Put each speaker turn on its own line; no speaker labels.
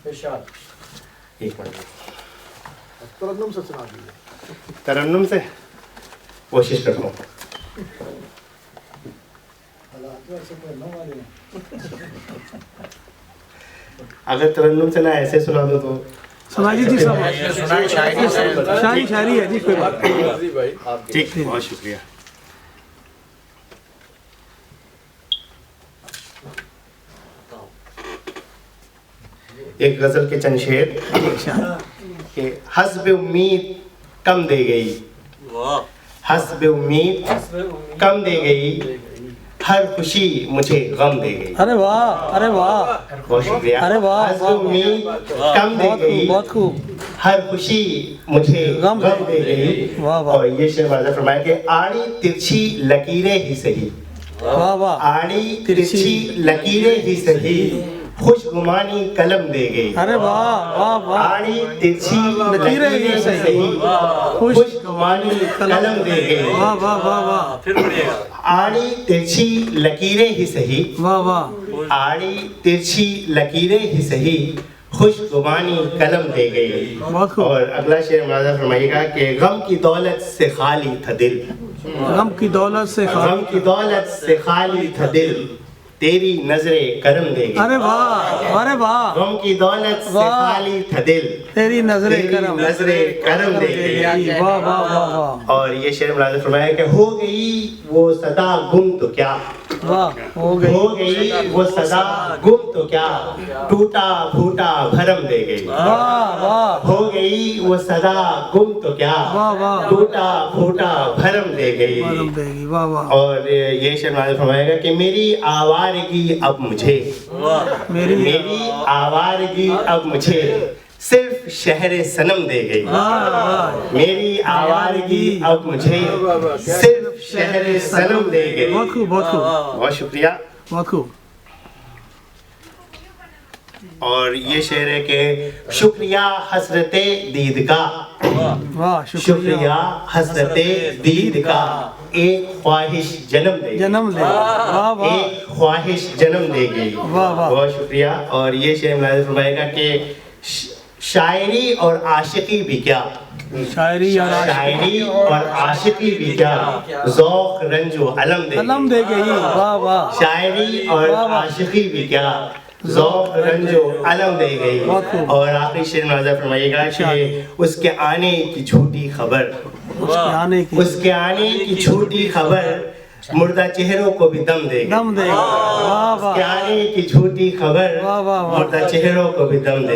एक मिनट,
तरन्नुम से सुना दीजिए।
तरन्नुम से कोशिश करता हूँ। अगर तरन्नुम से ना ऐसे सुना दो तो
सुनाइए जी साहब, शायरी है जी, कोई बात नहीं।
ठीक, बहुत शुक्रिया। एक गजल के चंद शेर कि हस्ब उम्मीद कम दे गई, हस्ब उम्मीद कम दे गई, हर खुशी मुझे गम दे गई।
अरे वाह, अरे वाह,
बहुत शुक्रिया।
अरे वाह,
हस्ब उम्मीद कम दे गई,
बहुत खूब,
हर खुशी मुझे
गम
गम दे गई।
वाह वाह,
और ये शेर वाज़ह फरमाया कि आड़ी तिरछी लकीरें ही सही,
वाह वाह,
आड़ी तिरछी लकीरें ही सही, खुशगुमानी कलम दे गई।
अरे वाह वाह वाह,
आड़ी तिरछी
लकीरें ही सही,
खुशगुमानी कलम दे गई।
वाह वाह वाह वाह,
फिर पढ़िएगा।
आड़ी तिरछी लकीरें ही सही,
वाह वाह,
आड़ी तिरछी लकीरें ही सही, खुशगुमानी कलम दे गई।
बहुत खूब।
और अगला शेर मुलाज़ा फरमाइएगा कि गम की दौलत से खाली था दिल,
गम की दौलत से
गम की दौलत से खाली था दिल, तेरी नजरे करम देगी।
अरे वाह, अरे वाह,
गम की दौलत से
वाह।
खाली था दिल,
तेरी नजरे
तेरी
करम,
नजरे करम देगी।
वाह वाह वाह वाह,
और ये शेर मुलाज़ा फरमाया कि हो गई वो सदा गुम तो क्या,
वाह, हो
हो
गई,
गई वो सदा गुम तो क्या, टूटा फूटा भरम दे गई।
वाह वाह,
हो गई वो सदा गुम तो क्या,
वाह वाह,
टूटा फूटा भरम दे गई।
मालूम देगी, वाह वाह,
और ये शेर मुलाज़ा फरमाएगा कि मेरी आवारगी अब मुझे, मेरी आवारगी अब मुझे सिर्फ शहरे सनम दे गई।
वाह वाह,
मेरी आवारगी अब मुझे सिर्फ शहरे सनम दे गई।
बहुत खूब, बहुत खूब,
बहुत शुक्रिया।
बहुत खूब,
और ये शेर है कि शुक्रिया हसरते दीद का,
वाह,
शुक्रिया हसरते दीद का, एक ख्वाहिश जन्म दे,
जन्म दे, वाह वाह,
एक ख्वाहिश जन्म दे गई।
वाह वाह,
बहुत शुक्रिया। और ये शेर मुलाज़ा फरमाएगा कि शायरी और आशिकी भी क्या,
शायरी और
शायरी और आशिकी भी क्या, ज़ौक़ रंजो अलम दे
गई, वाह वाह,
शायरी और
वाह वाह,
आशिकी भी क्या, ज़ौक़ रंजो अलम दे गई।
बहुत खूब।
और आखिरी शेर मुलाज़ा फरमाइएगा कि उसके आने की झूठी खबर,
उसके आने की,
उसके आने की झूठी खबर मुर्दा चेहरों को भी दम देगी।
दम देगा, वाह
उसके
वाह,
आने की झूठी खबर
वाह वाह वाह,
मुर्दा चेहरों को भी दम देगी।